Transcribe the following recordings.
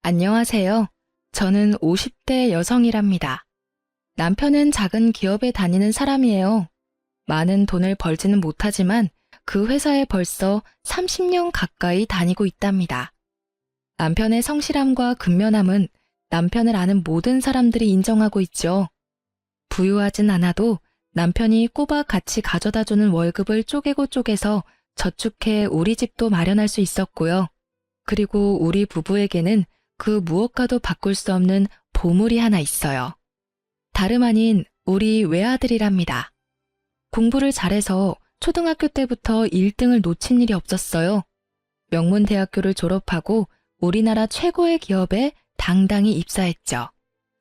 안녕하세요. 저는 50대 여성이랍니다. 남편은 작은 기업에 다니는 사람이에요. 많은 돈을 벌지는 못하지만 그 회사에 벌써 30년 가까이 다니고 있답니다. 남편의 성실함과 근면함은 남편을 아는 모든 사람들이 인정하고 있죠. 부유하진 않아도 남편이 꼬박 같이 가져다주는 월급을 쪼개고 쪼개서 저축해 우리 집도 마련할 수 있었고요. 그리고 우리 부부에게는 그 무엇과도 바꿀 수 없는 보물이 하나 있어요. 다름 아닌 우리 외아들이랍니다. 공부를 잘해서 초등학교 때부터 1등을 놓친 일이 없었어요. 명문대학교를 졸업하고 우리나라 최고의 기업에 당당히 입사했죠.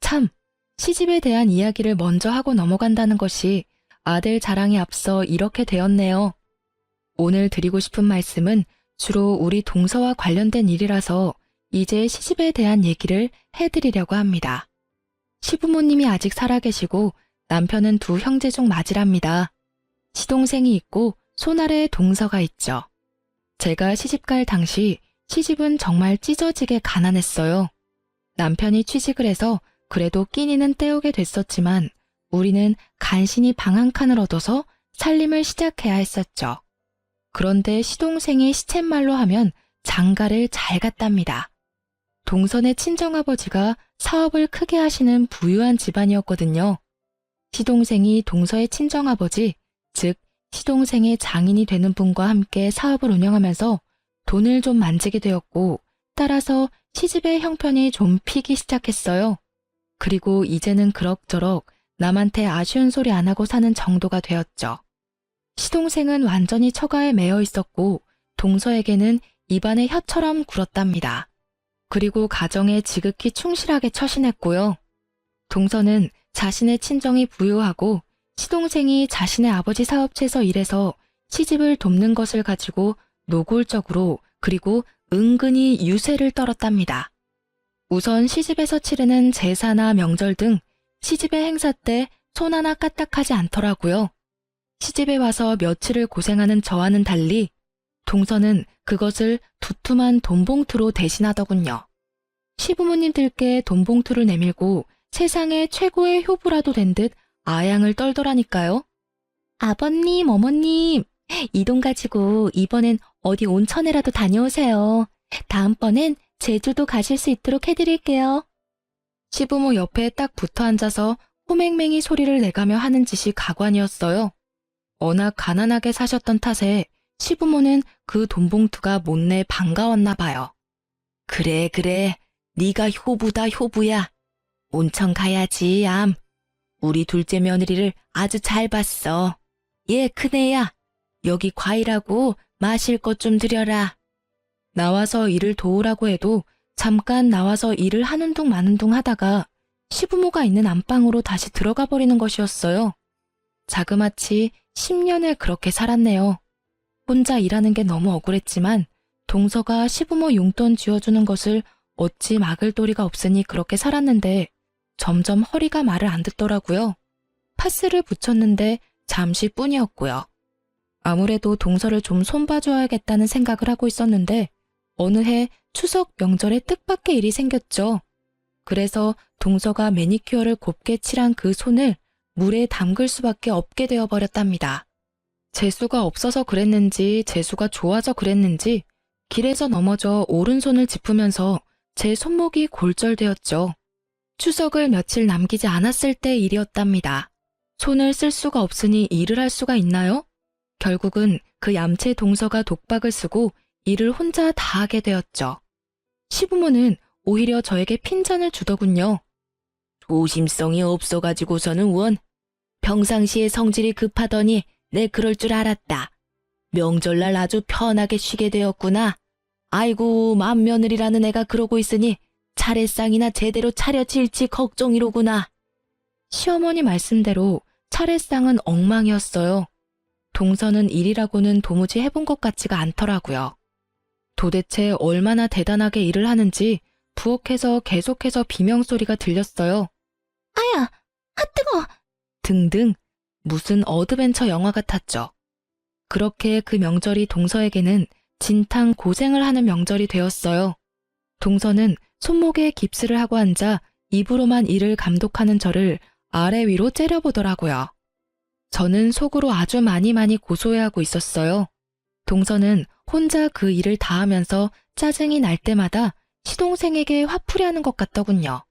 참, 시집에 대한 이야기를 먼저 하고 넘어간다는 것이 아들 자랑에 앞서 이렇게 되었네요. 오늘 드리고 싶은 말씀은 주로 우리 동서와 관련된 일이라서 이제 시집에 대한 얘기를 해드리려고 합니다. 시부모님이 아직 살아계시고 남편은 두 형제 중 맞이랍니다. 시동생이 있고 손아래에 동서가 있죠. 제가 시집갈 당시 시집은 정말 찢어지게 가난했어요. 남편이 취직을 해서 그래도 끼니는 때우게 됐었지만 우리는 간신히 방 한 칸을 얻어서 살림을 시작해야 했었죠. 그런데 시동생이 시쳇말로 하면 장가를 잘 갔답니다. 동선의 친정아버지가 사업을 크게 하시는 부유한 집안이었거든요. 시동생이 동서의 친정아버지, 즉 시동생의 장인이 되는 분과 함께 사업을 운영하면서 돈을 좀 만지게 되었고 따라서 시집의 형편이 좀 피기 시작했어요. 그리고 이제는 그럭저럭 남한테 아쉬운 소리 안 하고 사는 정도가 되었죠. 시동생은 완전히 처가에 매여 있었고 동서에게는 입안에 혀처럼 굴었답니다. 그리고 가정에 지극히 충실하게 처신했고요. 동서는 자신의 친정이 부유하고 시동생이 자신의 아버지 사업체에서 일해서 시집을 돕는 것을 가지고 노골적으로 그리고 은근히 유세를 떨었답니다. 우선 시집에서 치르는 제사나 명절 등 시집의 행사 때 손 하나 까딱하지 않더라고요. 시집에 와서 며칠을 고생하는 저와는 달리 동서는 그것을 두툼한 돈봉투로 대신하더군요. 시부모님들께 돈봉투를 내밀고 세상의 최고의 효부라도 된 듯 아양을 떨더라니까요. 아버님, 어머님, 이 돈 가지고 이번엔 어디 온천에라도 다녀오세요. 다음번엔 제주도 가실 수 있도록 해드릴게요. 시부모 옆에 딱 붙어 앉아서 호맹맹이 소리를 내가며 하는 짓이 가관이었어요. 워낙 가난하게 사셨던 탓에 시부모는 그 돈봉투가 못내 반가웠나 봐요. 그래, 네가 효부다, 효부야. 온천 가야지, 암. 우리 둘째 며느리를 아주 잘 봤어. 얘 큰애야. 여기 과일하고 마실 것 좀 드려라. 나와서 일을 도우라고 해도 잠깐 나와서 일을 하는 둥 마는 둥 하다가 시부모가 있는 안방으로 다시 들어가 버리는 것이었어요. 자그마치 10년을 그렇게 살았네요. 혼자 일하는 게 너무 억울했지만 동서가 시부모 용돈 쥐어주는 것을 어찌 막을 도리가 없으니 그렇게 살았는데 점점 허리가 말을 안 듣더라고요. 파스를 붙였는데 잠시뿐이었고요. 아무래도 동서를 좀 손봐줘야겠다는 생각을 하고 있었는데 어느 해 추석 명절에 뜻밖의 일이 생겼죠. 그래서 동서가 매니큐어를 곱게 칠한 그 손을 물에 담글 수밖에 없게 되어버렸답니다. 재수가 없어서 그랬는지 재수가 좋아서 그랬는지 길에서 넘어져 오른손을 짚으면서 제 손목이 골절되었죠. 추석을 며칠 남기지 않았을 때 일이었답니다. 손을 쓸 수가 없으니 일을 할 수가 있나요? 결국은 그 얌체 동서가 독박을 쓰고 일을 혼자 다 하게 되었죠. 시부모는 오히려 저에게 핀잔을 주더군요. 조심성이 없어가지고서는 원. 평상시에 성질이 급하더니 내 그럴 줄 알았다. 명절날 아주 편하게 쉬게 되었구나. 아이고 맏며느리라는 애가 그러고 있으니 차례상이나 제대로 차려질지 걱정이로구나. 시어머니 말씀대로 차례상은 엉망이었어요. 동서는 일이라고는 도무지 해본 것 같지가 않더라고요. 도대체 얼마나 대단하게 일을 하는지 부엌에서 계속해서 비명소리가 들렸어요. 아야, 아 뜨거! 등등 무슨 어드벤처 영화 같았죠. 그렇게 그 명절이 동서에게는 진탕 고생을 하는 명절이 되었어요. 동서는 손목에 깁스를 하고 앉아 입으로만 일을 감독하는 저를 아래 위로 째려보더라고요. 저는 속으로 아주 많이 고소해하고 있었어요. 동서는 혼자 그 일을 다 하면서 짜증이 날 때마다 시동생에게 화풀이 하는 것 같더군요.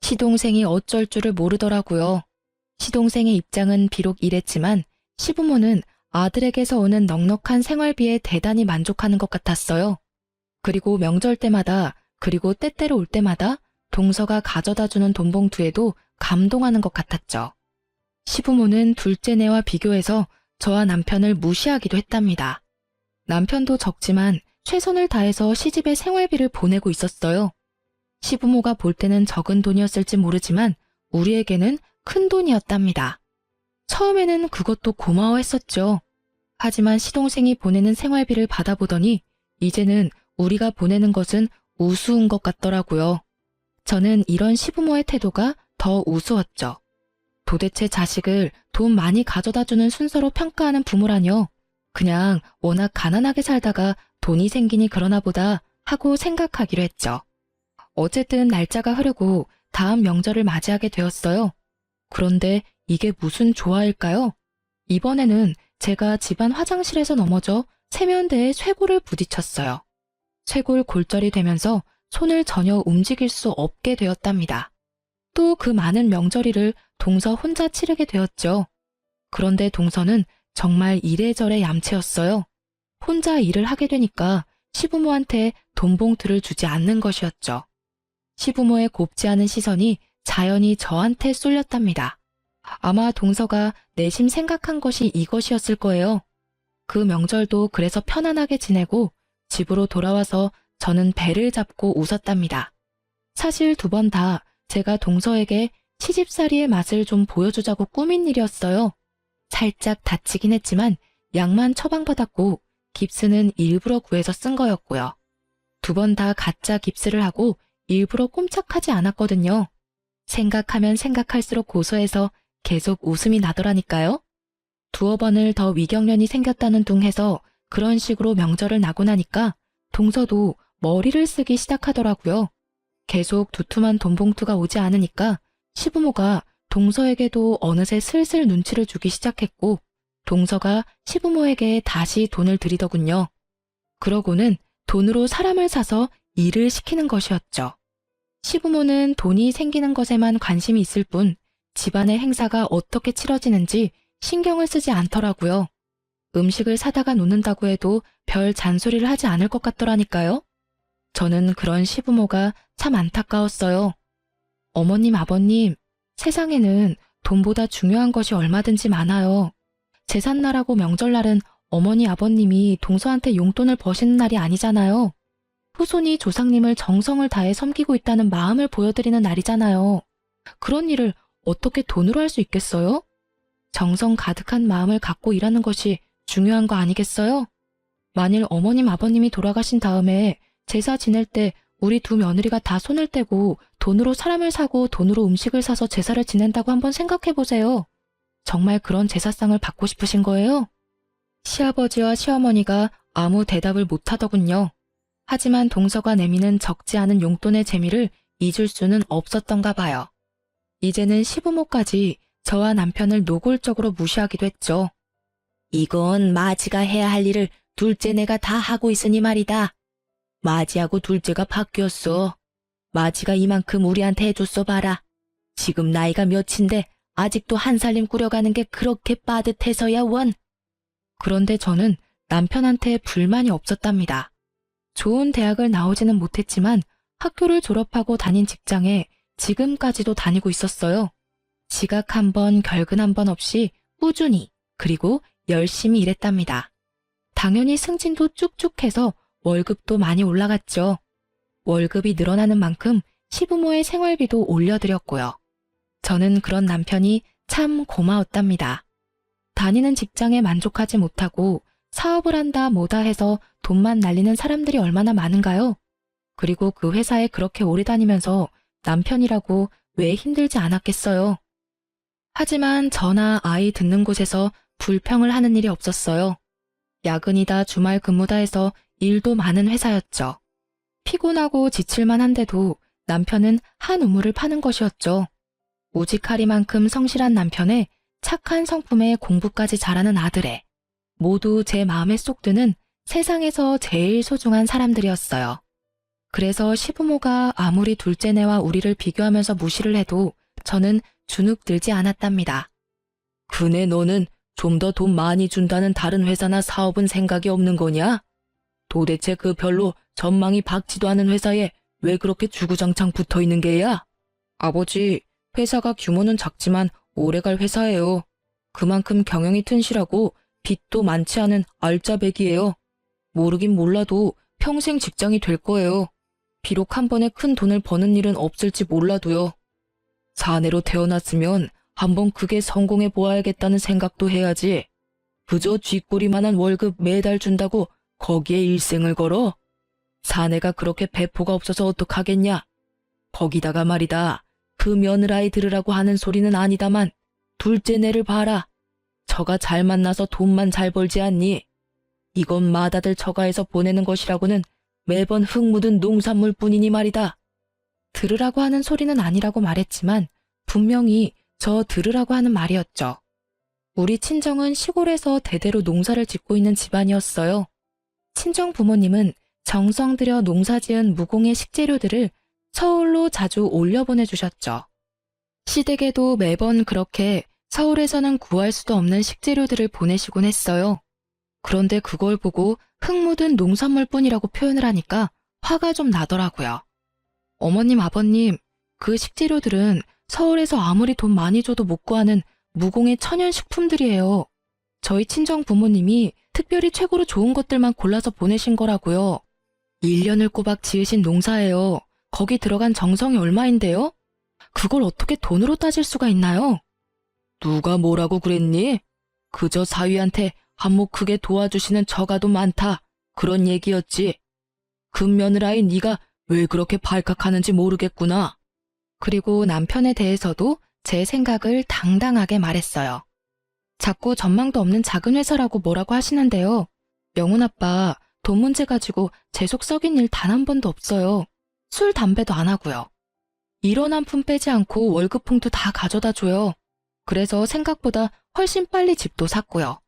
시동생이 어쩔 줄을 모르더라고요. 시동생의 입장은 비록 이랬지만 시부모는 아들에게서 오는 넉넉한 생활비에 대단히 만족하는 것 같았어요. 그리고 명절 때마다 그리고 때때로 올 때마다 동서가 가져다주는 돈봉투에도 감동하는 것 같았죠. 시부모는 둘째네와 비교해서 저와 남편을 무시하기도 했답니다. 남편도 적지만 최선을 다해서 시집에 생활비를 보내고 있었어요. 시부모가 볼 때는 적은 돈이었을지 모르지만 우리에게는 큰 돈이었답니다. 처음에는 그것도 고마워했었죠. 하지만 시동생이 보내는 생활비를 받아보더니 이제는 우리가 보내는 것은 우스운 것 같더라고요. 저는 이런 시부모의 태도가 더 우스웠죠. 도대체 자식을 돈 많이 가져다주는 순서로 평가하는 부모라뇨. 그냥 워낙 가난하게 살다가 돈이 생기니 그러나 보다 하고 생각하기로 했죠. 어쨌든 날짜가 흐르고 다음 명절을 맞이하게 되었어요. 그런데 이게 무슨 조화일까요? 이번에는 제가 집안 화장실에서 넘어져 세면대에 쇄골을 부딪혔어요. 쇄골 골절이 되면서 손을 전혀 움직일 수 없게 되었답니다. 또 그 많은 명절일을 동서 혼자 치르게 되었죠. 그런데 동서는 정말 이래저래 얌체였어요. 혼자 일을 하게 되니까 시부모한테 돈봉투를 주지 않는 것이었죠. 시부모의 곱지 않은 시선이 자연히 저한테 쏠렸답니다. 아마 동서가 내심 생각한 것이 이것이었을 거예요. 그 명절도 그래서 편안하게 지내고 집으로 돌아와서 저는 배를 잡고 웃었답니다. 사실 2번 다 제가 동서에게 시집살이의 맛을 좀 보여주자고 꾸민 일이었어요. 살짝 다치긴 했지만 약만 처방받았고 깁스는 일부러 구해서 쓴 거였고요. 2번 다 가짜 깁스를 하고 일부러 꼼짝하지 않았거든요. 생각하면 생각할수록 고소해서 계속 웃음이 나더라니까요. 2번을 더 위경련이 생겼다는 둥 해서 그런 식으로 명절을 나고 나니까 동서도 머리를 쓰기 시작하더라고요. 계속 두툼한 돈봉투가 오지 않으니까 시부모가 동서에게도 어느새 슬슬 눈치를 주기 시작했고 동서가 시부모에게 다시 돈을 드리더군요. 그러고는 돈으로 사람을 사서 일을 시키는 것이었죠. 시부모는 돈이 생기는 것에만 관심이 있을 뿐 집안의 행사가 어떻게 치러지는지 신경을 쓰지 않더라고요. 음식을 사다가 놓는다고 해도 별 잔소리를 하지 않을 것 같더라니까요. 저는 그런 시부모가 참 안타까웠어요. 어머님, 아버님, 세상에는 돈보다 중요한 것이 얼마든지 많아요. 제삿날하고 명절날은 어머니, 아버님이 동서한테 용돈을 버시는 날이 아니잖아요. 후손이 조상님을 정성을 다해 섬기고 있다는 마음을 보여드리는 날이잖아요. 그런 일을 어떻게 돈으로 할 수 있겠어요? 정성 가득한 마음을 갖고 일하는 것이 중요한 거 아니겠어요? 만일 어머님, 아버님이 돌아가신 다음에 제사 지낼 때 우리 2 며느리가 다 손을 떼고 돈으로 사람을 사고 돈으로 음식을 사서 제사를 지낸다고 한번 생각해 보세요. 정말 그런 제사상을 받고 싶으신 거예요? 시아버지와 시어머니가 아무 대답을 못하더군요. 하지만 동서가 내미는 적지 않은 용돈의 재미를 잊을 수는 없었던가 봐요. 이제는 시부모까지 저와 남편을 노골적으로 무시하기도 했죠. 이건 마지가 해야 할 일을 둘째네가 다 하고 있으니 말이다. 마지하고 둘째가 바뀌었어. 마지가 이만큼 우리한테 해줬어 봐라. 지금 나이가 몇인데 아직도 한 살림 꾸려가는 게 그렇게 빠듯해서야 원. 그런데 저는 남편한테 불만이 없었답니다. 좋은 대학을 나오지는 못했지만 학교를 졸업하고 다닌 직장에 지금까지도 다니고 있었어요. 지각 한 번, 결근 한 번 없이 꾸준히 그리고 열심히 일했답니다. 당연히 승진도 쭉쭉 해서 월급도 많이 올라갔죠. 월급이 늘어나는 만큼 시부모의 생활비도 올려드렸고요. 저는 그런 남편이 참 고마웠답니다. 다니는 직장에 만족하지 못하고 사업을 한다 뭐다 해서 돈만 날리는 사람들이 얼마나 많은가요? 그리고 그 회사에 그렇게 오래 다니면서 남편이라고 왜 힘들지 않았겠어요? 하지만 저나 아이 듣는 곳에서 불평을 하는 일이 없었어요. 야근이다 주말 근무다 해서 일도 많은 회사였죠. 피곤하고 지칠만 한데도 남편은 한 우물을 파는 것이었죠. 우직하리만큼 성실한 남편에 착한 성품에 공부까지 잘하는 아들에 모두 제 마음에 쏙 드는 세상에서 제일 소중한 사람들이었어요. 그래서 시부모가 아무리 둘째네와 우리를 비교하면서 무시를 해도 저는 주눅 들지 않았답니다. 그네 너는 좀 더 돈 많이 준다는 다른 회사나 사업은 생각이 없는 거냐? 도대체 그 별로 전망이 밝지도 않은 회사에 왜 그렇게 주구장창 붙어 있는 게야? 아버지, 회사가 규모는 작지만 오래갈 회사예요. 그만큼 경영이 튼실하고 빚도 많지 않은 알짜배기예요. 모르긴 몰라도 평생 직장이 될 거예요. 비록 한 번에 큰 돈을 버는 일은 없을지 몰라도요. 사내로 태어났으면 한번 크게 성공해 보아야겠다는 생각도 해야지. 그저 쥐꼬리만한 월급 매달 준다고 거기에 일생을 걸어? 사내가 그렇게 배포가 없어서 어떡하겠냐? 거기다가 말이다. 그 며느라이 들으라고 하는 소리는 아니다만 둘째네를 봐라. 처가 잘 만나서 돈만 잘 벌지 않니? 이건 맏아들 처가에서 보내는 것이라고는 매번 흙 묻은 농산물 뿐이니 말이다. 들으라고 하는 소리는 아니라고 말했지만 분명히 저 들으라고 하는 말이었죠. 우리 친정은 시골에서 대대로 농사를 짓고 있는 집안이었어요. 친정 부모님은 정성 들여 농사지은 무공의 식재료들을 서울로 자주 올려보내주셨죠. 시댁에도 매번 그렇게 서울에서는 구할 수도 없는 식재료들을 보내시곤 했어요. 그런데 그걸 보고 흙 묻은 농산물뿐이라고 표현을 하니까 화가 좀 나더라고요. 어머님, 아버님, 그 식재료들은 서울에서 아무리 돈 많이 줘도 못 구하는 무공의 천연 식품들이에요. 저희 친정 부모님이 특별히 최고로 좋은 것들만 골라서 보내신 거라고요. 1년을 꼬박 지으신 농사예요. 거기 들어간 정성이 얼마인데요? 그걸 어떻게 돈으로 따질 수가 있나요? 누가 뭐라고 그랬니? 그저 사위한테 한몫 크게 도와주시는 처가도 많다. 그런 얘기였지. 그 며느라이 네가 왜 그렇게 발칵하는지 모르겠구나. 그리고 남편에 대해서도 제 생각을 당당하게 말했어요. 자꾸 전망도 없는 작은 회사라고 뭐라고 하시는데요. 명훈 아빠, 돈 문제 가지고 제 속 썩인 일 단 한 번도 없어요. 술, 담배도 안 하고요. 1원 한 푼 빼지 않고 월급 봉투 다 가져다 줘요. 그래서 생각보다 훨씬 빨리 집도 샀고요.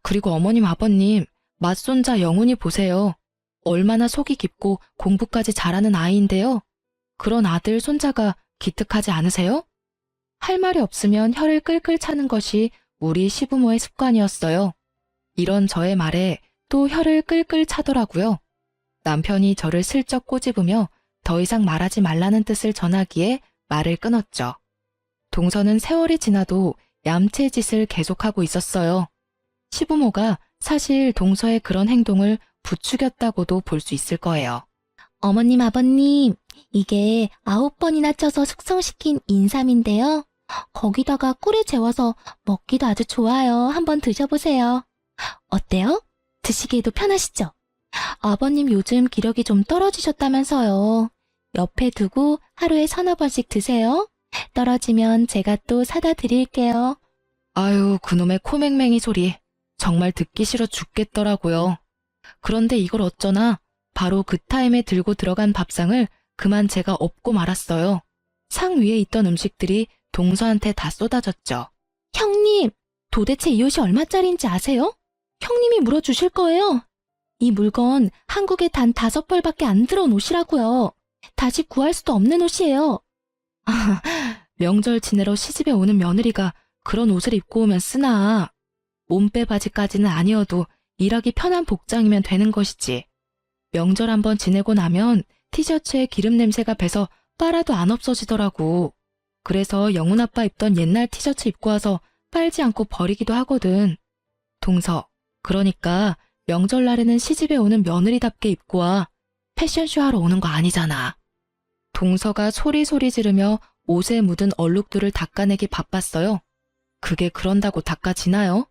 그리고 어머님, 아버님, 맏손자 영훈이 보세요. 얼마나 속이 깊고 공부까지 잘하는 아이인데요. 그런 아들, 손자가 기특하지 않으세요? 할 말이 없으면 혀를 끌끌 차는 것이 우리 시부모의 습관이었어요. 이런 저의 말에 또 혀를 끌끌 차더라고요. 남편이 저를 슬쩍 꼬집으며 더 이상 말하지 말라는 뜻을 전하기에 말을 끊었죠. 동서는 세월이 지나도 얌체 짓을 계속하고 있었어요. 시부모가 사실 동서의 그런 행동을 부추겼다고도 볼 수 있을 거예요. 어머님, 아버님, 이게 9번이나 쪄서 숙성시킨 인삼인데요. 거기다가 꿀에 재워서 먹기도 아주 좋아요. 한번 드셔보세요. 어때요? 드시기에도 편하시죠? 아버님 요즘 기력이 좀 떨어지셨다면서요. 옆에 두고 하루에 서너 번씩 드세요. 떨어지면 제가 또 사다 드릴게요. 아유, 그놈의 코맹맹이 소리. 정말 듣기 싫어 죽겠더라고요. 그런데 이걸 어쩌나 바로 그 타임에 들고 들어간 밥상을 그만 제가 엎고 말았어요. 상 위에 있던 음식들이 동서한테 다 쏟아졌죠. 형님, 도대체 이 옷이 얼마짜리인지 아세요? 형님이 물어주실 거예요. 이 물건 한국에 단 5벌밖에 안 들어온 옷이라고요. 다시 구할 수도 없는 옷이에요. 명절 지내러 시집에 오는 며느리가 그런 옷을 입고 오면 쓰나. 몸빼 바지까지는 아니어도 일하기 편한 복장이면 되는 것이지. 명절 한번 지내고 나면 티셔츠에 기름 냄새가 배서 빨아도 안 없어지더라고. 그래서 영훈 아빠 입던 옛날 티셔츠 입고 와서 빨지 않고 버리기도 하거든. 동서, 그러니까 명절날에는 시집에 오는 며느리답게 입고 와. 패션쇼 하러 오는 거 아니잖아. 동서가 소리소리 지르며 옷에 묻은 얼룩들을 닦아내기 바빴어요. 그게 그런다고 닦아지나요?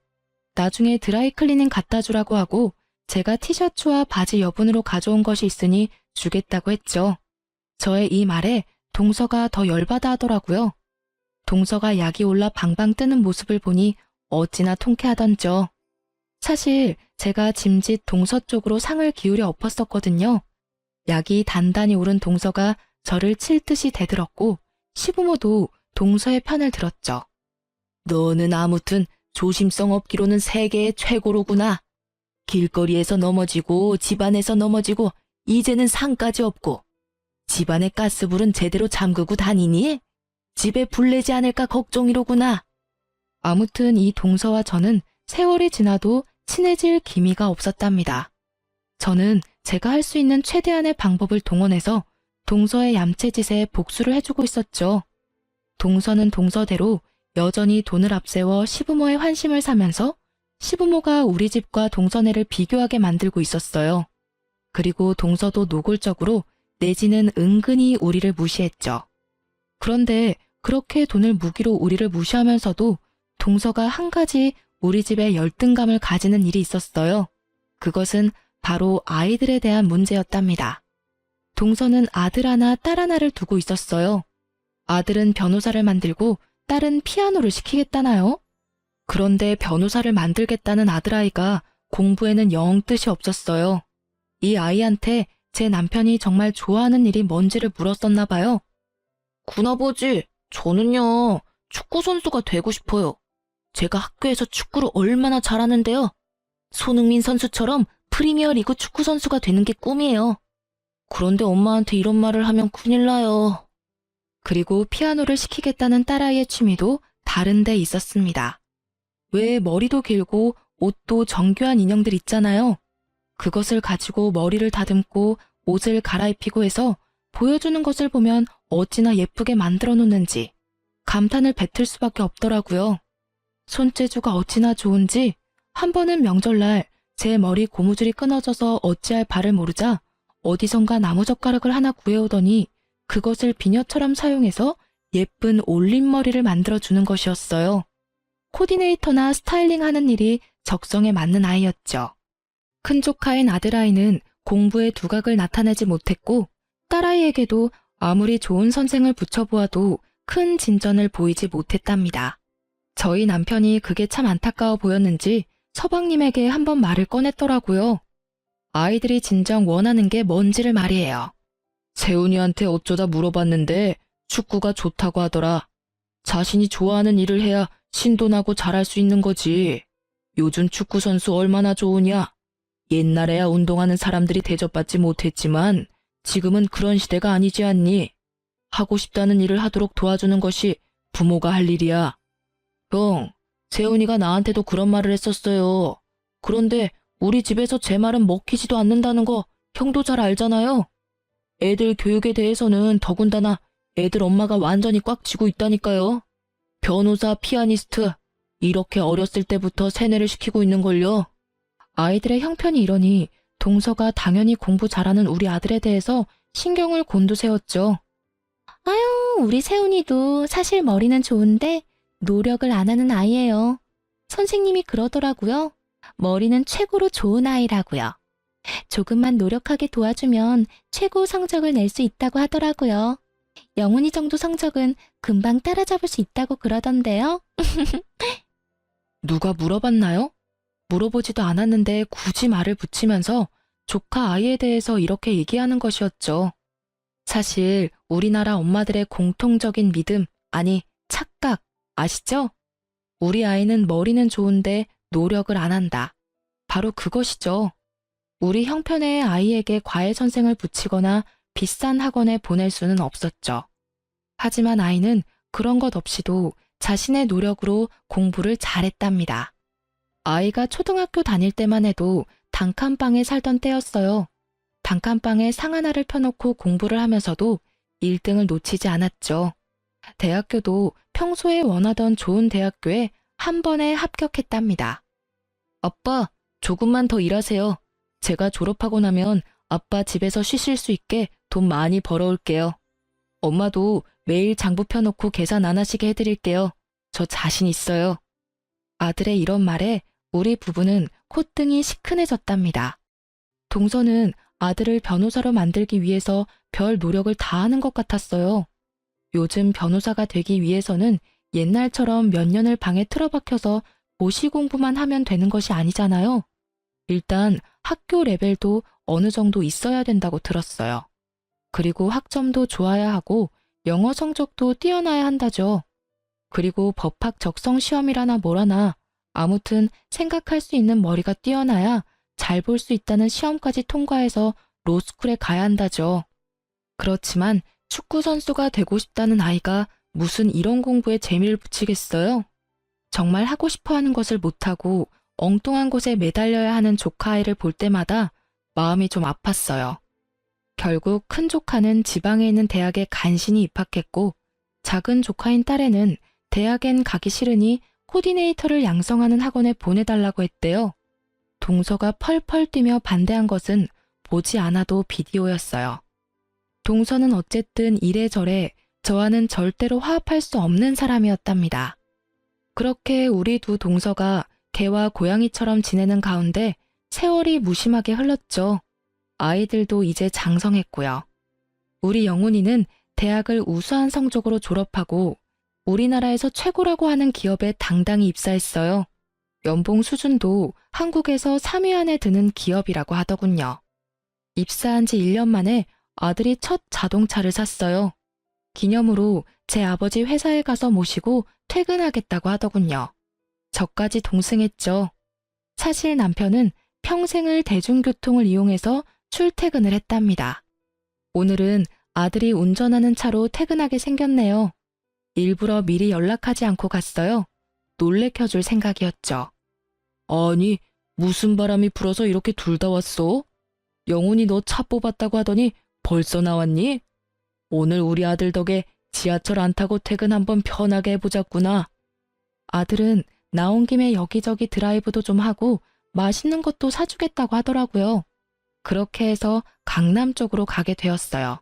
나중에 드라이클리닝 갖다 주라고 하고 제가 티셔츠와 바지 여분으로 가져온 것이 있으니 주겠다고 했죠. 저의 이 말에 동서가 더 열받아 하더라고요. 동서가 약이 올라 방방 뜨는 모습을 보니 어찌나 통쾌하던죠. 사실 제가 짐짓 동서 쪽으로 상을 기울여 엎었었거든요. 약이 단단히 오른 동서가 저를 칠 듯이 대들었고 시부모도 동서의 편을 들었죠. 너는 아무튼 조심성 없기로는 세계의 최고로구나. 길거리에서 넘어지고 집안에서 넘어지고 이제는 상까지 없고 집안의 가스불은 제대로 잠그고 다니니? 집에 불 내지 않을까 걱정이로구나. 아무튼 이 동서와 저는 세월이 지나도 친해질 기미가 없었답니다. 저는 제가 할 수 있는 최대한의 방법을 동원해서 동서의 얌체짓에 복수를 해주고 있었죠. 동서는 동서대로 여전히 돈을 앞세워 시부모의 환심을 사면서 시부모가 우리 집과 동서네를 비교하게 만들고 있었어요. 그리고 동서도 노골적으로 내지는 은근히 우리를 무시했죠. 그런데 그렇게 돈을 무기로 우리를 무시하면서도 동서가 한 가지 우리 집에 열등감을 가지는 일이 있었어요. 그것은 바로 아이들에 대한 문제였답니다. 동서는 아들 하나, 딸 하나를 두고 있었어요. 아들은 변호사를 만들고 딸은 피아노를 시키겠다나요? 그런데 변호사를 만들겠다는 아들아이가 공부에는 영 뜻이 없었어요. 이 아이한테 제 남편이 정말 좋아하는 일이 뭔지를 물었었나 봐요. 군아버지, 저는요, 축구선수가 되고 싶어요. 제가 학교에서 축구를 얼마나 잘하는데요. 손흥민 선수처럼 프리미어리그 축구선수가 되는 게 꿈이에요. 그런데 엄마한테 이런 말을 하면 큰일 나요. 그리고 피아노를 시키겠다는 딸아이의 취미도 다른 데 있었습니다. 왜 머리도 길고 옷도 정교한 인형들 있잖아요. 그것을 가지고 머리를 다듬고 옷을 갈아입히고 해서 보여주는 것을 보면 어찌나 예쁘게 만들어 놓는지 감탄을 뱉을 수밖에 없더라고요. 손재주가 어찌나 좋은지 한 번은 명절날 제 머리 고무줄이 끊어져서 어찌할 바를 모르자 어디선가 나무젓가락을 하나 구해오더니 그것을 비녀처럼 사용해서 예쁜 올림머리를 만들어주는 것이었어요. 코디네이터나 스타일링하는 일이 적성에 맞는 아이였죠. 큰 조카인 아들아이는 공부에 두각을 나타내지 못했고 딸아이에게도 아무리 좋은 선생을 붙여보아도 큰 진전을 보이지 못했답니다. 저희 남편이 그게 참 안타까워 보였는지 서방님에게 한번 말을 꺼냈더라고요. 아이들이 진정 원하는 게 뭔지를 말이에요. 세훈이한테 어쩌다 물어봤는데 축구가 좋다고 하더라. 자신이 좋아하는 일을 해야 신도나고 잘할 수 있는 거지. 요즘 축구 선수 얼마나 좋으냐. 옛날에야 운동하는 사람들이 대접받지 못했지만 지금은 그런 시대가 아니지 않니? 하고 싶다는 일을 하도록 도와주는 것이 부모가 할 일이야. 형, 세훈이가 나한테도 그런 말을 했었어요. 그런데 우리 집에서 제 말은 먹히지도 않는다는 거 형도 잘 알잖아요. 애들 교육에 대해서는 더군다나 애들 엄마가 완전히 꽉 쥐고 있다니까요. 변호사, 피아니스트, 이렇게 어렸을 때부터 세뇌를 시키고 있는걸요. 아이들의 형편이 이러니 동서가 당연히 공부 잘하는 우리 아들에 대해서 신경을 곤두세웠죠. 아유, 우리 세훈이도 사실 머리는 좋은데 노력을 안 하는 아이예요. 선생님이 그러더라고요. 머리는 최고로 좋은 아이라고요. 조금만 노력하게 도와주면 최고 성적을 낼 수 있다고 하더라고요. 영훈이 정도 성적은 금방 따라잡을 수 있다고 그러던데요. 누가 물어봤나요? 물어보지도 않았는데 굳이 말을 붙이면서 조카 아이에 대해서 이렇게 얘기하는 것이었죠. 사실 우리나라 엄마들의 공통적인 믿음, 아니 착각, 아시죠? 우리 아이는 머리는 좋은데 노력을 안 한다. 바로 그것이죠. 우리 형편의 아이에게 과외 선생을 붙이거나 비싼 학원에 보낼 수는 없었죠. 하지만 아이는 그런 것 없이도 자신의 노력으로 공부를 잘했답니다. 아이가 초등학교 다닐 때만 해도 단칸방에 살던 때였어요. 단칸방에 상 하나를 펴놓고 공부를 하면서도 1등을 놓치지 않았죠. 대학교도 평소에 원하던 좋은 대학교에 한 번에 합격했답니다. 아빠, 조금만 더 일하세요. 제가 졸업하고 나면 아빠 집에서 쉬실 수 있게 돈 많이 벌어올게요. 엄마도 매일 장부 펴놓고 계산 안 하시게 해드릴게요. 저 자신 있어요. 아들의 이런 말에 우리 부부는 콧등이 시큰해졌답니다. 동서는 아들을 변호사로 만들기 위해서 별 노력을 다하는 것 같았어요. 요즘 변호사가 되기 위해서는 옛날처럼 몇 년을 방에 틀어박혀서 고시 공부만 하면 되는 것이 아니잖아요. 일단 학교 레벨도 어느 정도 있어야 된다고 들었어요. 그리고 학점도 좋아야 하고 영어 성적도 뛰어나야 한다죠. 그리고 법학 적성 시험이라나 뭐라나 아무튼 생각할 수 있는 머리가 뛰어나야 잘 볼 수 있다는 시험까지 통과해서 로스쿨에 가야 한다죠. 그렇지만 축구 선수가 되고 싶다는 아이가 무슨 이런 공부에 재미를 붙이겠어요? 정말 하고 싶어 하는 것을 못하고 엉뚱한 곳에 매달려야 하는 조카 아이를 볼 때마다 마음이 좀 아팠어요. 결국 큰 조카는 지방에 있는 대학에 간신히 입학했고 작은 조카인 딸애는 대학엔 가기 싫으니 코디네이터를 양성하는 학원에 보내달라고 했대요. 동서가 펄펄 뛰며 반대한 것은 보지 않아도 비디오였어요. 동서는 어쨌든 이래저래 저와는 절대로 화합할 수 없는 사람이었답니다. 그렇게 우리 두 동서가 개와 고양이처럼 지내는 가운데 세월이 무심하게 흘렀죠. 아이들도 이제 장성했고요. 우리 영훈이는 대학을 우수한 성적으로 졸업하고 우리나라에서 최고라고 하는 기업에 당당히 입사했어요. 연봉 수준도 한국에서 3위 안에 드는 기업이라고 하더군요. 입사한 지 1년 만에 아들이 첫 자동차를 샀어요. 기념으로 제 아버지 회사에 가서 모시고 퇴근하겠다고 하더군요. 저까지 동승했죠. 사실 남편은 평생을 대중교통을 이용해서 출퇴근을 했답니다. 오늘은 아들이 운전하는 차로 퇴근하게 생겼네요. 일부러 미리 연락하지 않고 갔어요. 놀래켜줄 생각이었죠. 아니, 무슨 바람이 불어서 이렇게 둘 다 왔어? 영훈이 너 차 뽑았다고 하더니 벌써 나왔니? 오늘 우리 아들 덕에 지하철 안 타고 퇴근 한번 편하게 해보자꾸나. 아들은 나온 김에 여기저기 드라이브도 좀 하고 맛있는 것도 사주겠다고 하더라고요. 그렇게 해서 강남 쪽으로 가게 되었어요.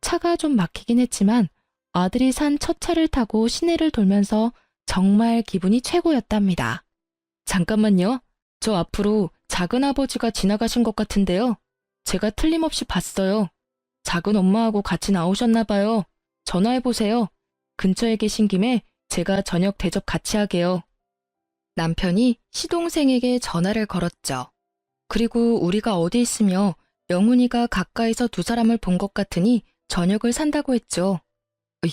차가 좀 막히긴 했지만 아들이 산 첫 차를 타고 시내를 돌면서 정말 기분이 최고였답니다. 잠깐만요. 저 앞으로 작은아버지가 지나가신 것 같은데요. 제가 틀림없이 봤어요. 작은 엄마하고 같이 나오셨나 봐요. 전화해보세요. 근처에 계신 김에 제가 저녁 대접 같이 하게요. 남편이 시동생에게 전화를 걸었죠. 그리고 우리가 어디 있으며 영훈이가 가까이서 두 사람을 본 것 같으니 저녁을 산다고 했죠.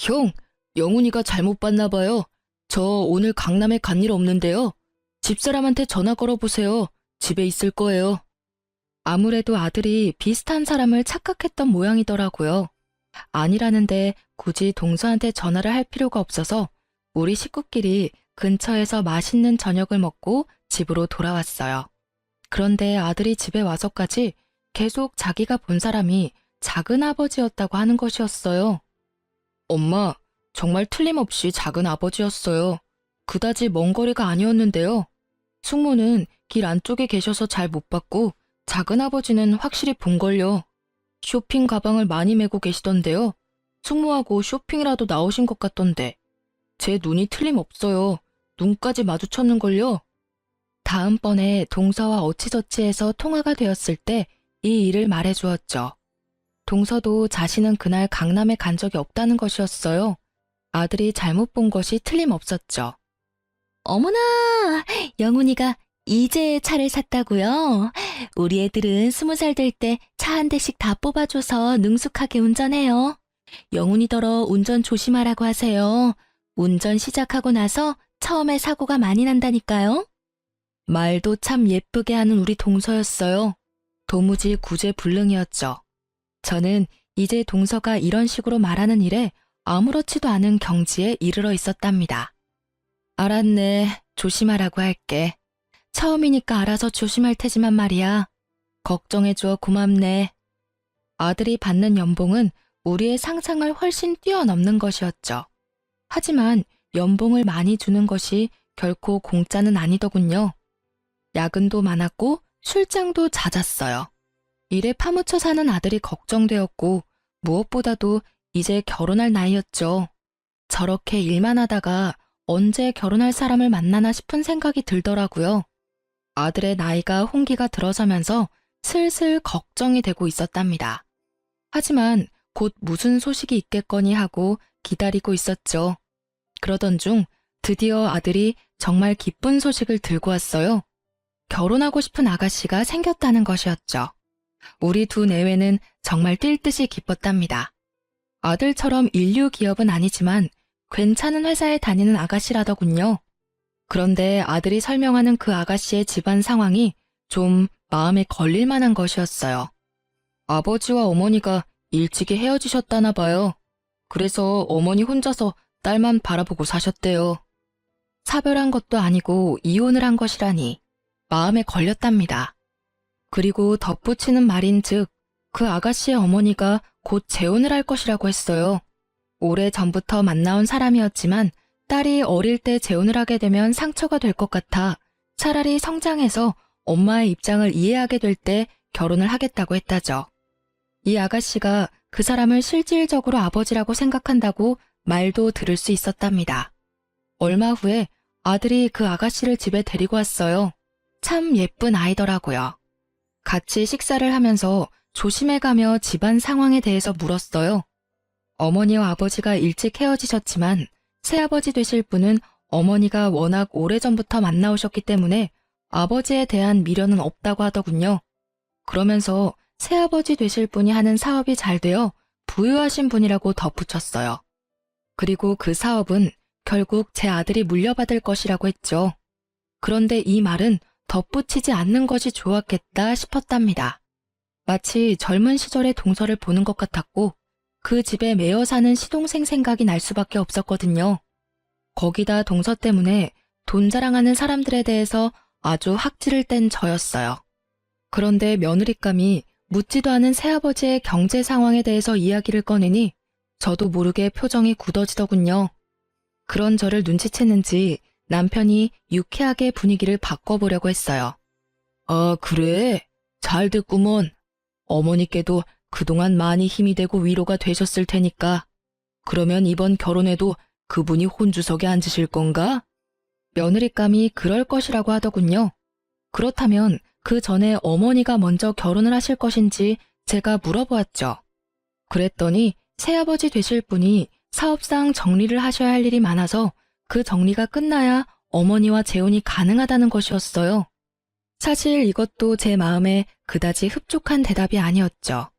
형, 영훈이가 잘못 봤나 봐요. 저 오늘 강남에 간 일 없는데요. 집사람한테 전화 걸어보세요. 집에 있을 거예요. 아무래도 아들이 비슷한 사람을 착각했던 모양이더라고요. 아니라는데 굳이 동서한테 전화를 할 필요가 없어서 우리 식구끼리 근처에서 맛있는 저녁을 먹고 집으로 돌아왔어요. 그런데 아들이 집에 와서까지 계속 자기가 본 사람이 작은아버지였다고 하는 것이었어요. 엄마, 정말 틀림없이 작은아버지였어요. 그다지 먼 거리가 아니었는데요. 숙모는 길 안쪽에 계셔서 잘 못 봤고 작은아버지는 확실히 본걸요. 쇼핑 가방을 많이 메고 계시던데요. 숙모하고 쇼핑이라도 나오신 것 같던데. 제 눈이 틀림없어요. 눈까지 마주쳤는걸요. 다음번에 동서와 어찌저찌해서 통화가 되었을 때 이 일을 말해주었죠. 동서도 자신은 그날 강남에 간 적이 없다는 것이었어요. 아들이 잘못 본 것이 틀림없었죠. 어머나, 영훈이가 이제 차를 샀다고요? 우리 애들은 20살 될 때 차 한 대씩 다 뽑아줘서 능숙하게 운전해요. 영훈이더러 운전 조심하라고 하세요. 운전 시작하고 나서 처음에 사고가 많이 난다니까요. 말도 참 예쁘게 하는 우리 동서였어요. 도무지 구제불능이었죠. 저는 이제 동서가 이런 식으로 말하는 일에 아무렇지도 않은 경지에 이르러 있었답니다. 알았네. 조심하라고 할게. 처음이니까 알아서 조심할 테지만 말이야. 걱정해줘 고맙네. 아들이 받는 연봉은 우리의 상상을 훨씬 뛰어넘는 것이었죠. 하지만 연봉을 많이 주는 것이 결코 공짜는 아니더군요. 야근도 많았고 출장도 잦았어요. 일에 파묻혀 사는 아들이 걱정되었고 무엇보다도 이제 결혼할 나이였죠. 저렇게 일만 하다가 언제 결혼할 사람을 만나나 싶은 생각이 들더라고요. 아들의 나이가 홍기가 들어서면서 슬슬 걱정이 되고 있었답니다. 하지만 곧 무슨 소식이 있겠거니 하고 기다리고 있었죠. 그러던 중 드디어 아들이 정말 기쁜 소식을 들고 왔어요. 결혼하고 싶은 아가씨가 생겼다는 것이었죠. 우리 두 내외는 정말 뛸 듯이 기뻤답니다. 아들처럼 인류 기업은 아니지만 괜찮은 회사에 다니는 아가씨라더군요. 그런데 아들이 설명하는 그 아가씨의 집안 상황이 좀 마음에 걸릴 만한 것이었어요. 아버지와 어머니가 일찍이 헤어지셨다나 봐요. 그래서 어머니 혼자서 딸만 바라보고 사셨대요. 사별한 것도 아니고 이혼을 한 것이라니 마음에 걸렸답니다. 그리고 덧붙이는 말인즉 그 아가씨의 어머니가 곧 재혼을 할 것이라고 했어요. 오래전부터 만나온 사람이었지만 딸이 어릴 때 재혼을 하게 되면 상처가 될 것 같아 차라리 성장해서 엄마의 입장을 이해하게 될 때 결혼을 하겠다고 했다죠. 이 아가씨가 그 사람을 실질적으로 아버지라고 생각한다고 말도 들을 수 있었답니다. 얼마 후에 아들이 그 아가씨를 집에 데리고 왔어요. 참 예쁜 아이더라고요. 같이 식사를 하면서 조심해가며 집안 상황에 대해서 물었어요. 어머니와 아버지가 일찍 헤어지셨지만 새아버지 되실 분은 어머니가 워낙 오래전부터 만나오셨기 때문에 아버지에 대한 미련은 없다고 하더군요. 그러면서 새아버지 되실 분이 하는 사업이 잘 되어 부유하신 분이라고 덧붙였어요. 그리고 그 사업은 결국 제 아들이 물려받을 것이라고 했죠. 그런데 이 말은 덧붙이지 않는 것이 좋았겠다 싶었답니다. 마치 젊은 시절의 동서를 보는 것 같았고 그 집에 매여 사는 시동생 생각이 날 수밖에 없었거든요. 거기다 동서 때문에 돈 자랑하는 사람들에 대해서 아주 학지를 뗀 저였어요. 그런데 며느리감이 묻지도 않은 새아버지의 경제 상황에 대해서 이야기를 꺼내니 저도 모르게 표정이 굳어지더군요. 그런 저를 눈치챘는지 남편이 유쾌하게 분위기를 바꿔보려고 했어요. 아, 그래? 잘 됐구먼. 어머니께도 그동안 많이 힘이 되고 위로가 되셨을 테니까. 그러면 이번 결혼에도 그분이 혼주석에 앉으실 건가? 며느리감이 그럴 것이라고 하더군요. 그렇다면 그 전에 어머니가 먼저 결혼을 하실 것인지 제가 물어보았죠. 그랬더니 새아버지 되실 분이 사업상 정리를 하셔야 할 일이 많아서 그 정리가 끝나야 어머니와 재혼이 가능하다는 것이었어요. 사실 이것도 제 마음에 그다지 흡족한 대답이 아니었죠.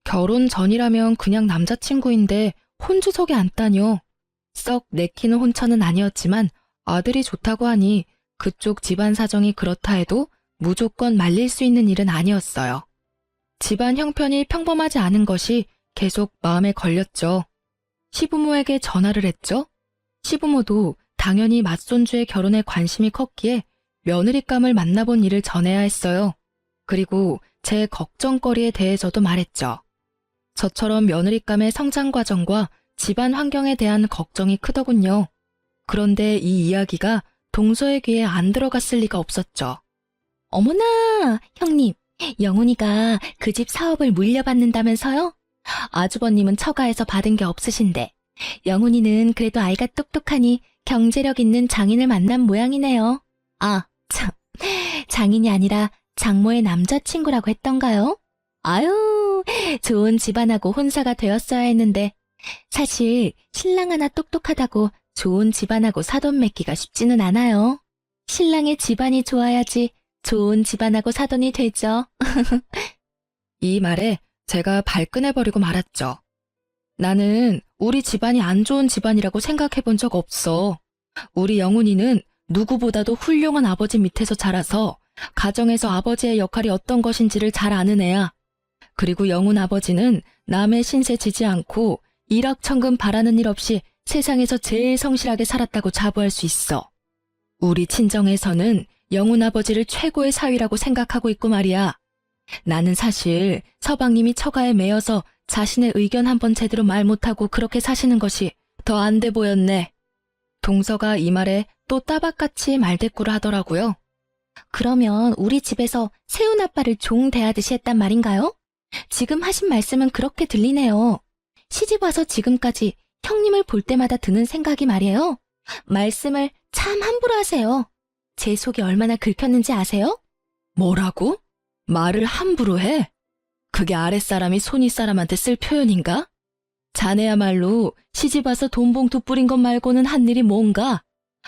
결혼 전이라면 그냥 남자친구인데 혼주석에 앉다뇨. 썩 내키는 혼처는 아니었지만 아들이 좋다고 하니 그쪽 집안 사정이 그렇다 해도 무조건 말릴 수 있는 일은 아니었어요. 집안 형편이 평범하지 않은 것이 계속 마음에 걸렸죠. 시부모에게 전화를 했죠. 시부모도 당연히 맏손주의 결혼에 관심이 컸기에 며느리감을 만나본 일을 전해야 했어요. 그리고 제 걱정거리에 대해서도 말했죠. 저처럼 며느리감의 성장 과정과 집안 환경에 대한 걱정이 크더군요. 그런데 이 이야기가 동서의 귀에 안 들어갔을 리가 없었죠. 어머나, 형님, 영훈이가 그 집 사업을 물려받는다면서요? 아주버님은 처가에서 받은 게 없으신데 영훈이는 그래도 아이가 똑똑하니 경제력 있는 장인을 만난 모양이네요. 아, 참, 장인이 아니라 장모의 남자친구라고 했던가요? 아유, 좋은 집안하고 혼사가 되었어야 했는데 사실 신랑 하나 똑똑하다고 좋은 집안하고 사돈 맺기가 쉽지는 않아요. 신랑의 집안이 좋아야지 좋은 집안하고 사돈이 되죠. 이 말에 제가 발끈해버리고 말았죠. 나는 우리 집안이 안 좋은 집안이라고 생각해 본 적 없어. 우리 영훈이는 누구보다도 훌륭한 아버지 밑에서 자라서 가정에서 아버지의 역할이 어떤 것인지를 잘 아는 애야. 그리고 영훈 아버지는 남의 신세 지지 않고 일확천금 바라는 일 없이 세상에서 제일 성실하게 살았다고 자부할 수 있어. 우리 친정에서는 영훈 아버지를 최고의 사위라고 생각하고 있고 말이야. 나는 사실 서방님이 처가에 매여서 자신의 의견 한번 제대로 말 못하고 그렇게 사시는 것이 더 안 돼 보였네. 동서가 이 말에 또 따박같이 말대꾸를 하더라고요. 그러면 우리 집에서 세훈 아빠를 종 대하듯이 했단 말인가요? 지금 하신 말씀은 그렇게 들리네요. 시집 와서 지금까지 형님을 볼 때마다 드는 생각이 말이에요. 말씀을 참 함부로 하세요. 제 속이 얼마나 긁혔는지 아세요? 뭐라고? 말을 함부로 해? 그게 아랫사람이 손윗사람한테 쓸 표현인가? 자네야말로 시집와서 돈 봉투 뿌린 것 말고는 한 일이 뭔가?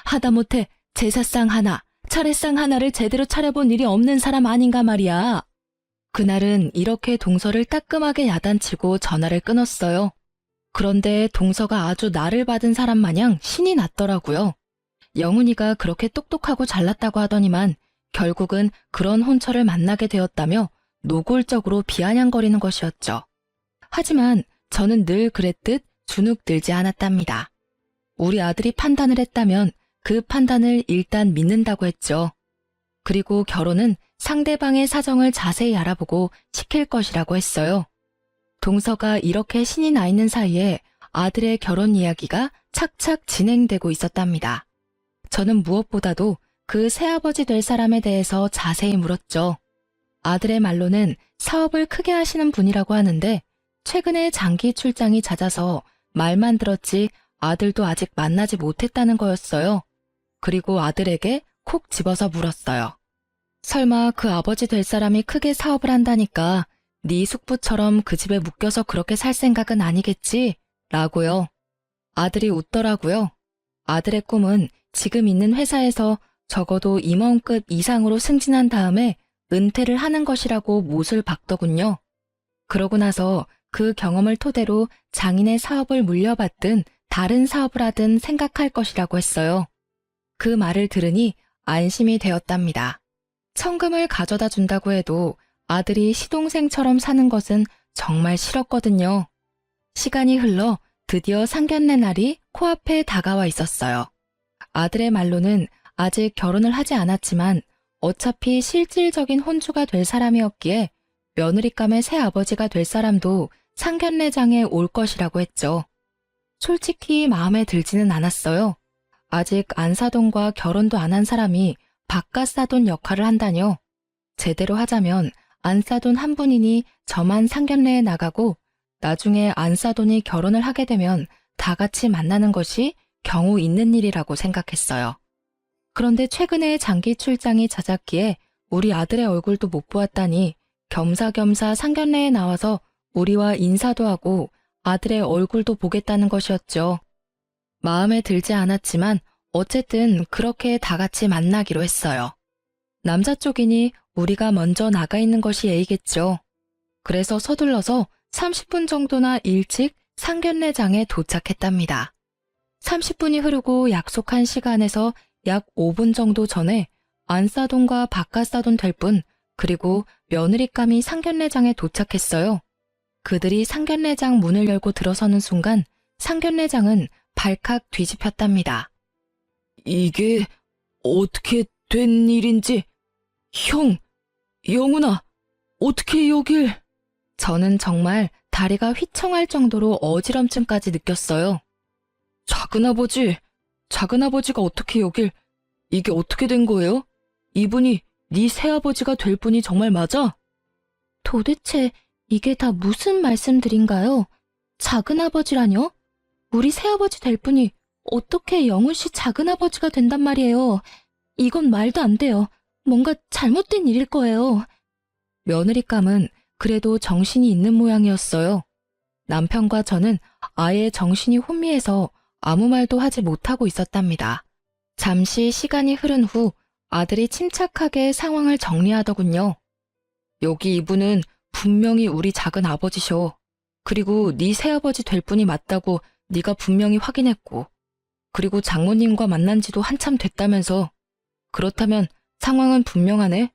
하다못해 제사상 하나, 차례상 하나를 제대로 차려본 일이 없는 사람 아닌가 말이야. 그날은 이렇게 동서를 따끔하게 야단치고 전화를 끊었어요. 그런데 동서가 아주 나를 받은 사람 마냥 신이 났더라고요. 영훈이가 그렇게 똑똑하고 잘났다고 하더니만 결국은 그런 혼처를 만나게 되었다며 노골적으로 비아냥거리는 것이었죠. 하지만 저는 늘 그랬듯 주눅들지 않았답니다. 우리 아들이 판단을 했다면 그 판단을 일단 믿는다고 했죠. 그리고 결혼은 상대방의 사정을 자세히 알아보고 시킬 것이라고 했어요. 동서가 이렇게 신이 나 있는 사이에 아들의 결혼 이야기가 착착 진행되고 있었답니다. 저는 무엇보다도 그 새아버지 될 사람에 대해서 자세히 물었죠. 아들의 말로는 사업을 크게 하시는 분이라고 하는데 최근에 장기 출장이 잦아서 말만 들었지 아들도 아직 만나지 못했다는 거였어요. 그리고 아들에게 콕 집어서 물었어요. 설마 그 아버지 될 사람이 크게 사업을 한다니까 네 숙부처럼 그 집에 묶여서 그렇게 살 생각은 아니겠지? 라고요. 아들이 웃더라고요. 아들의 꿈은 지금 있는 회사에서 적어도 임원급 이상으로 승진한 다음에 은퇴를 하는 것이라고 못을 박더군요. 그러고 나서 그 경험을 토대로 장인의 사업을 물려받든 다른 사업을 하든 생각할 것이라고 했어요. 그 말을 들으니 안심이 되었답니다. 천금을 가져다 준다고 해도 아들이 시동생처럼 사는 것은 정말 싫었거든요. 시간이 흘러 드디어 상견례 날이 코앞에 다가와 있었어요. 아들의 말로는 아직 결혼을 하지 않았지만 어차피 실질적인 혼주가 될 사람이었기에 며느리감의 새아버지가 될 사람도 상견례장에 올 것이라고 했죠. 솔직히 마음에 들지는 않았어요. 아직 안사돈과 결혼도 안 한 사람이 바깥사돈 역할을 한다뇨. 제대로 하자면 안사돈 한 분이니 저만 상견례에 나가고 나중에 안사돈이 결혼을 하게 되면 다 같이 만나는 것이 경우 있는 일이라고 생각했어요. 그런데 최근에 장기 출장이 잦았기에 우리 아들의 얼굴도 못 보았다니 겸사겸사 상견례에 나와서 우리와 인사도 하고 아들의 얼굴도 보겠다는 것이었죠. 마음에 들지 않았지만 어쨌든 그렇게 다 같이 만나기로 했어요. 남자 쪽이니 우리가 먼저 나가 있는 것이 예의겠죠. 그래서 서둘러서 30분 정도나 일찍 상견례장에 도착했답니다. 30분이 흐르고 약속한 시간에서 약 5분 정도 전에 안사돈과 바깥사돈 될 분, 그리고 며느리감이 상견례장에 도착했어요. 그들이 상견례장 문을 열고 들어서는 순간 상견례장은 발칵 뒤집혔답니다. 이게 어떻게 된 일인지, 형, 영훈아, 어떻게 여길... 저는 정말 다리가 휘청할 정도로 어지럼증까지 느꼈어요. 작은아버지가 어떻게 여길... 이게 어떻게 된 거예요? 이분이 네 새아버지가 될 분이 정말 맞아? 도대체 이게 다 무슨 말씀들인가요? 작은아버지라뇨? 우리 새아버지 될 분이 어떻게 영훈 씨 작은아버지가 된단 말이에요. 이건 말도 안 돼요. 뭔가 잘못된 일일 거예요. 며느리감은 그래도 정신이 있는 모양이었어요. 남편과 저는 아예 정신이 혼미해서 아무 말도 하지 못하고 있었답니다. 잠시 시간이 흐른 후 아들이 침착하게 상황을 정리하더군요. 여기 이분은 분명히 우리 작은 아버지셔. 그리고 네 새아버지 될 분이 맞다고 네가 분명히 확인했고, 그리고 장모님과 만난 지도 한참 됐다면서. 그렇다면 상황은 분명하네.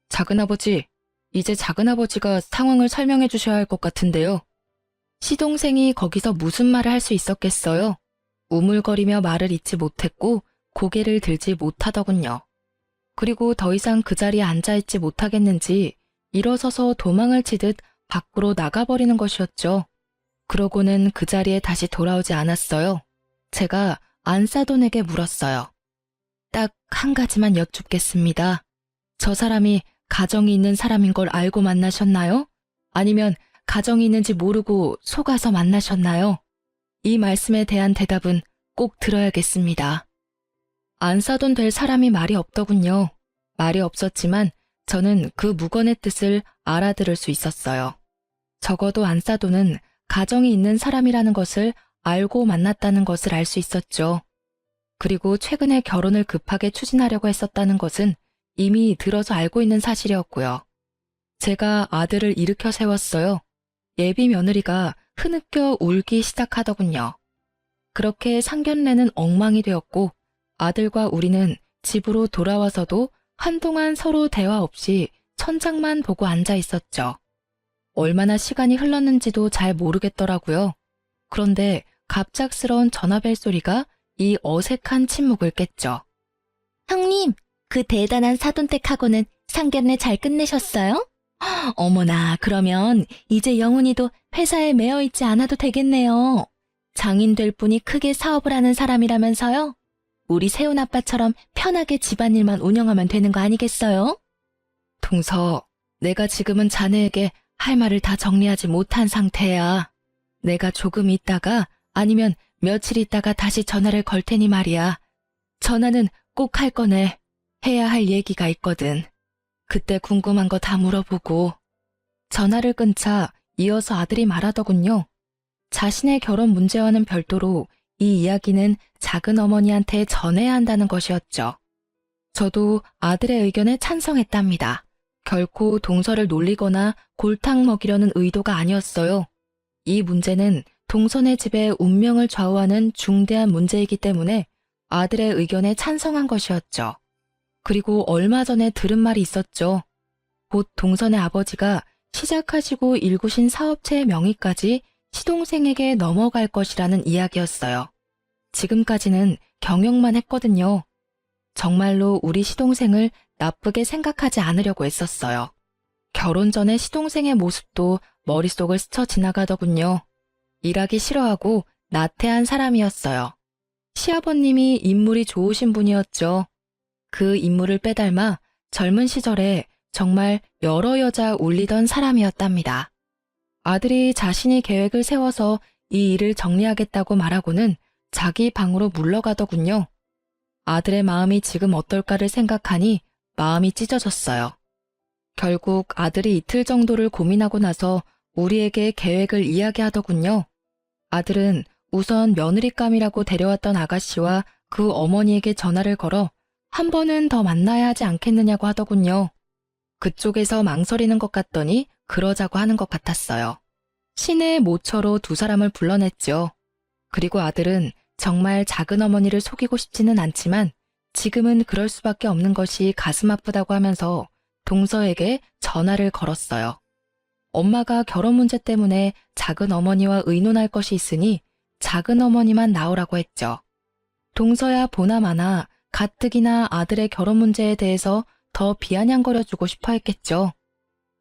작은아버지, 이제 작은아버지가 상황을 설명해 주셔야 할 것 같은데요. 시동생이 거기서 무슨 말을 할 수 있었겠어요? 우물거리며 말을 잇지 못했고 고개를 들지 못하더군요. 그리고 더 이상 그 자리에 앉아있지 못하겠는지 일어서서 도망을 치듯 밖으로 나가버리는 것이었죠. 그러고는 그 자리에 다시 돌아오지 않았어요. 제가 안사돈에게 물었어요. 딱 한 가지만 여쭙겠습니다. 저 사람이 가정이 있는 사람인 걸 알고 만나셨나요? 아니면 가정이 있는지 모르고 속아서 만나셨나요? 이 말씀에 대한 대답은 꼭 들어야겠습니다. 안사돈 될 사람이 말이 없더군요. 말이 없었지만 저는 그 묵언의 뜻을 알아들을 수 있었어요. 적어도 안사돈은 가정이 있는 사람이라는 것을 알고 만났다는 것을 알 수 있었죠. 그리고 최근에 결혼을 급하게 추진하려고 했었다는 것은 이미 들어서 알고 있는 사실이었고요. 제가 아들을 일으켜 세웠어요. 예비 며느리가 흐느껴 울기 시작하더군요. 그렇게 상견례는 엉망이 되었고 아들과 우리는 집으로 돌아와서도 한동안 서로 대화 없이 천장만 보고 앉아 있었죠. 얼마나 시간이 흘렀는지도 잘 모르겠더라고요. 그런데 갑작스러운 전화벨 소리가 이 어색한 침묵을 깼죠. 형님, 그 대단한 사돈댁하고는 상견례 잘 끝내셨어요? 어머나, 그러면 이제 영훈이도 회사에 매여 있지 않아도 되겠네요. 장인 될 분이 크게 사업을 하는 사람이라면서요? 우리 세훈 아빠처럼 편하게 집안일만 운영하면 되는 거 아니겠어요? 동서, 내가 지금은 자네에게 할 말을 다 정리하지 못한 상태야. 내가 조금 있다가 아니면 며칠 있다가 다시 전화를 걸 테니 말이야. 전화는 꼭 할 거네. 해야 할 얘기가 있거든. 그때 궁금한 거 다 물어보고. 전화를 끊자 이어서 아들이 말하더군요. 자신의 결혼 문제와는 별도로 이 이야기는 작은 어머니한테 전해야 한다는 것이었죠. 저도 아들의 의견에 찬성했답니다. 결코 동서를 놀리거나 골탕 먹이려는 의도가 아니었어요. 이 문제는 동서네 집의 운명을 좌우하는 중대한 문제이기 때문에 아들의 의견에 찬성한 것이었죠. 그리고 얼마 전에 들은 말이 있었죠. 곧 동서네 아버지가 시작하시고 일구신 사업체의 명의까지 시동생에게 넘어갈 것이라는 이야기였어요. 지금까지는 경영만 했거든요. 정말로 우리 시동생을 나쁘게 생각하지 않으려고 했었어요. 결혼 전에 시동생의 모습도 머릿속을 스쳐 지나가더군요. 일하기 싫어하고 나태한 사람이었어요. 시아버님이 인물이 좋으신 분이었죠. 그 인물을 빼닮아 젊은 시절에 정말 여러 여자 울리던 사람이었답니다. 아들이 자신이 계획을 세워서 이 일을 정리하겠다고 말하고는 자기 방으로 물러가더군요. 아들의 마음이 지금 어떨까를 생각하니 마음이 찢어졌어요. 결국 아들이 이틀 정도를 고민하고 나서 우리에게 계획을 이야기하더군요. 아들은 우선 며느리감이라고 데려왔던 아가씨와 그 어머니에게 전화를 걸어 한 번은 더 만나야 하지 않겠느냐고 하더군요. 그쪽에서 망설이는 것 같더니 그러자고 하는 것 같았어요. 시내 모처로 두 사람을 불러냈죠. 그리고 아들은 정말 작은 어머니를 속이고 싶지는 않지만 지금은 그럴 수밖에 없는 것이 가슴 아프다고 하면서 동서에게 전화를 걸었어요. 엄마가 결혼 문제 때문에 작은 어머니와 의논할 것이 있으니 작은 어머니만 나오라고 했죠. 동서야 보나마나 가뜩이나 아들의 결혼 문제에 대해서 더 비아냥거려주고 싶어 했겠죠.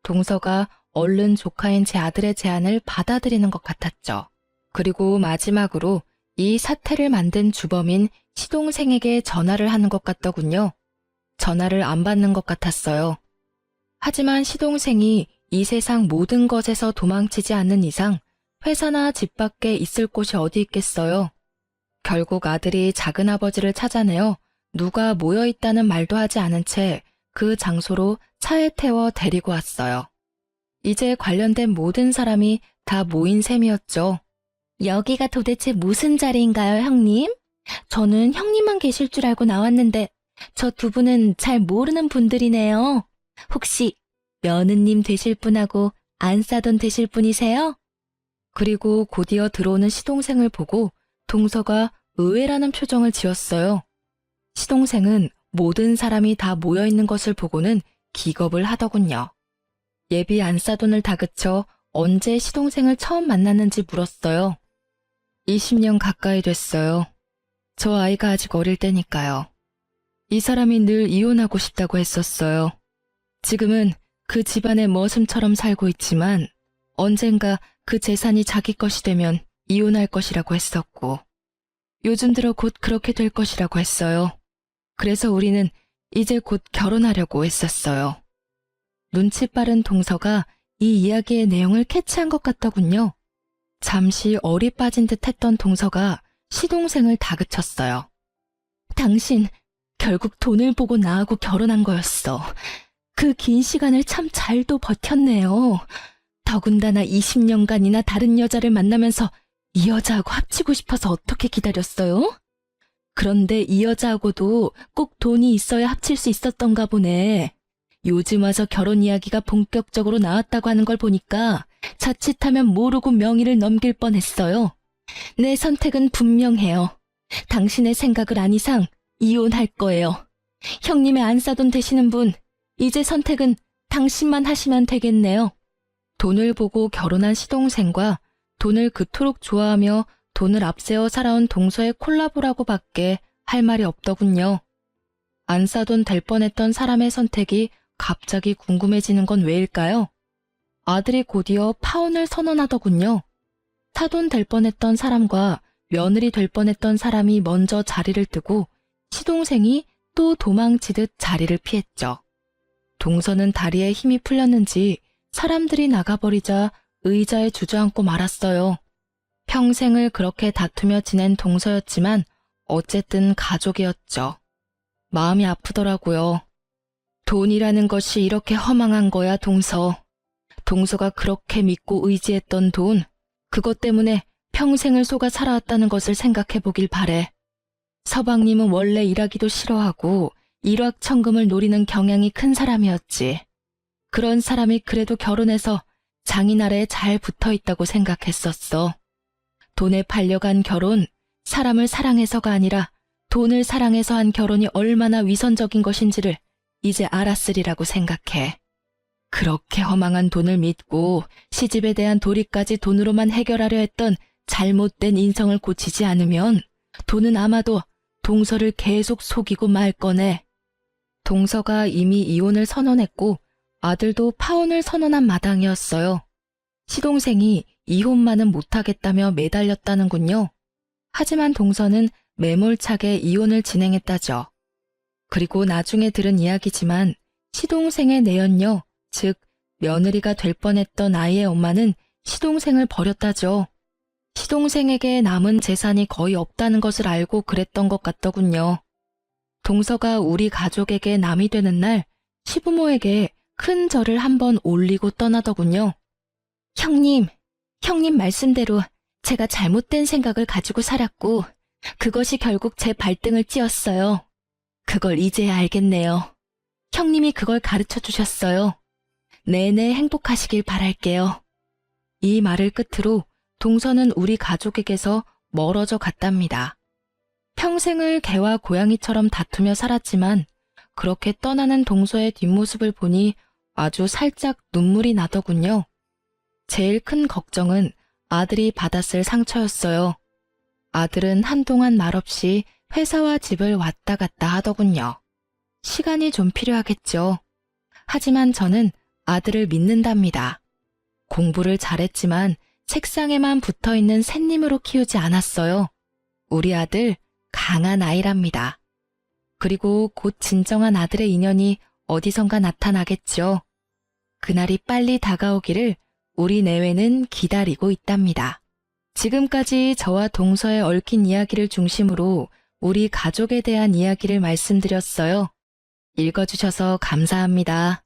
동서가 얼른 조카인 제 아들의 제안을 받아들이는 것 같았죠. 그리고 마지막으로 이 사태를 만든 주범인 시동생에게 전화를 하는 것 같더군요. 전화를 안 받는 것 같았어요. 하지만 시동생이 이 세상 모든 것에서 도망치지 않는 이상 회사나 집 밖에 있을 곳이 어디 있겠어요. 결국 아들이 작은아버지를 찾아내어 누가 모여있다는 말도 하지 않은 채 그 장소로 차에 태워 데리고 왔어요. 이제 관련된 모든 사람이 다 모인 셈이었죠. 여기가 도대체 무슨 자리인가요, 형님? 저는 형님만 계실 줄 알고 나왔는데 저 두 분은 잘 모르는 분들이네요. 혹시 며느님 되실 분하고 안사돈 되실 분이세요? 그리고 곧이어 들어오는 시동생을 보고 동서가 의외라는 표정을 지었어요. 시동생은 모든 사람이 다 모여있는 것을 보고는 기겁을 하더군요. 예비 안사돈을 다그쳐 언제 시동생을 처음 만났는지 물었어요. 20년 가까이 됐어요. 저 아이가 아직 어릴 때니까요. 이 사람이 늘 이혼하고 싶다고 했었어요. 지금은 그 집안의 머슴처럼 살고 있지만 언젠가 그 재산이 자기 것이 되면 이혼할 것이라고 했었고 요즘 들어 곧 그렇게 될 것이라고 했어요. 그래서 우리는 이제 곧 결혼하려고 했었어요. 눈치 빠른 동서가 이 이야기의 내용을 캐치한 것 같더군요. 잠시 얼이 빠진 듯 했던 동서가 시동생을 다그쳤어요. 당신 결국 돈을 보고 나하고 결혼한 거였어. 그 긴 시간을 참 잘도 버텼네요. 더군다나 20년간이나 다른 여자를 만나면서 이 여자하고 합치고 싶어서 어떻게 기다렸어요? 그런데 이 여자하고도 꼭 돈이 있어야 합칠 수 있었던가 보네. 요즘 와서 결혼 이야기가 본격적으로 나왔다고 하는 걸 보니까 자칫하면 모르고 명의를 넘길 뻔했어요. 내 선택은 분명해요. 당신의 생각을 안 이상 이혼할 거예요. 형님의 안싸돈 되시는 분, 이제 선택은 당신만 하시면 되겠네요. 돈을 보고 결혼한 시동생과 돈을 그토록 좋아하며 돈을 앞세워 살아온 동서의 콜라보라고밖에 할 말이 없더군요. 안싸돈 될 뻔했던 사람의 선택이 갑자기 궁금해지는 건 왜일까요? 아들이 곧이어 파혼을 선언하더군요. 사돈 될 뻔했던 사람과 며느리 될 뻔했던 사람이 먼저 자리를 뜨고 시동생이 또 도망치듯 자리를 피했죠. 동서는 다리에 힘이 풀렸는지 사람들이 나가버리자 의자에 주저앉고 말았어요. 평생을 그렇게 다투며 지낸 동서였지만 어쨌든 가족이었죠. 마음이 아프더라고요. 돈이라는 것이 이렇게 허망한 거야, 동서. 동서가 그렇게 믿고 의지했던 돈, 그것 때문에 평생을 속아 살아왔다는 것을 생각해보길 바래. 서방님은 원래 일하기도 싫어하고 일확천금을 노리는 경향이 큰 사람이었지. 그런 사람이 그래도 결혼해서 장인아래에 잘 붙어있다고 생각했었어. 돈에 팔려간 결혼, 사람을 사랑해서가 아니라 돈을 사랑해서 한 결혼이 얼마나 위선적인 것인지를 이제 알았으리라고 생각해. 그렇게 허망한 돈을 믿고 시집에 대한 도리까지 돈으로만 해결하려 했던 잘못된 인성을 고치지 않으면 돈은 아마도 동서를 계속 속이고 말 거네. 동서가 이미 이혼을 선언했고 아들도 파혼을 선언한 마당이었어요. 시동생이 이혼만은 못하겠다며 매달렸다는군요. 하지만 동서는 매몰차게 이혼을 진행했다죠. 그리고 나중에 들은 이야기지만 시동생의 내연녀, 즉 며느리가 될 뻔했던 아이의 엄마는 시동생을 버렸다죠. 시동생에게 남은 재산이 거의 없다는 것을 알고 그랬던 것 같더군요. 동서가 우리 가족에게 남이 되는 날 시부모에게 큰 절을 한번 올리고 떠나더군요. 형님 말씀대로 제가 잘못된 생각을 가지고 살았고 그것이 결국 제 발등을 찧었어요. 그걸 이제야 알겠네요. 형님이 그걸 가르쳐 주셨어요. 내내 행복하시길 바랄게요. 이 말을 끝으로 동서는 우리 가족에게서 멀어져 갔답니다. 평생을 개와 고양이처럼 다투며 살았지만 그렇게 떠나는 동서의 뒷모습을 보니 아주 살짝 눈물이 나더군요. 제일 큰 걱정은 아들이 받았을 상처였어요. 아들은 한동안 말없이 회사와 집을 왔다 갔다 하더군요. 시간이 좀 필요하겠죠. 하지만 저는 아들을 믿는답니다. 공부를 잘했지만 책상에만 붙어있는 샌님으로 키우지 않았어요. 우리 아들 강한 아이랍니다. 그리고 곧 진정한 아들의 인연이 어디선가 나타나겠죠. 그날이 빨리 다가오기를 우리 내외는 기다리고 있답니다. 지금까지 저와 동서의 얽힌 이야기를 중심으로 우리 가족에 대한 이야기를 말씀드렸어요. 읽어주셔서 감사합니다.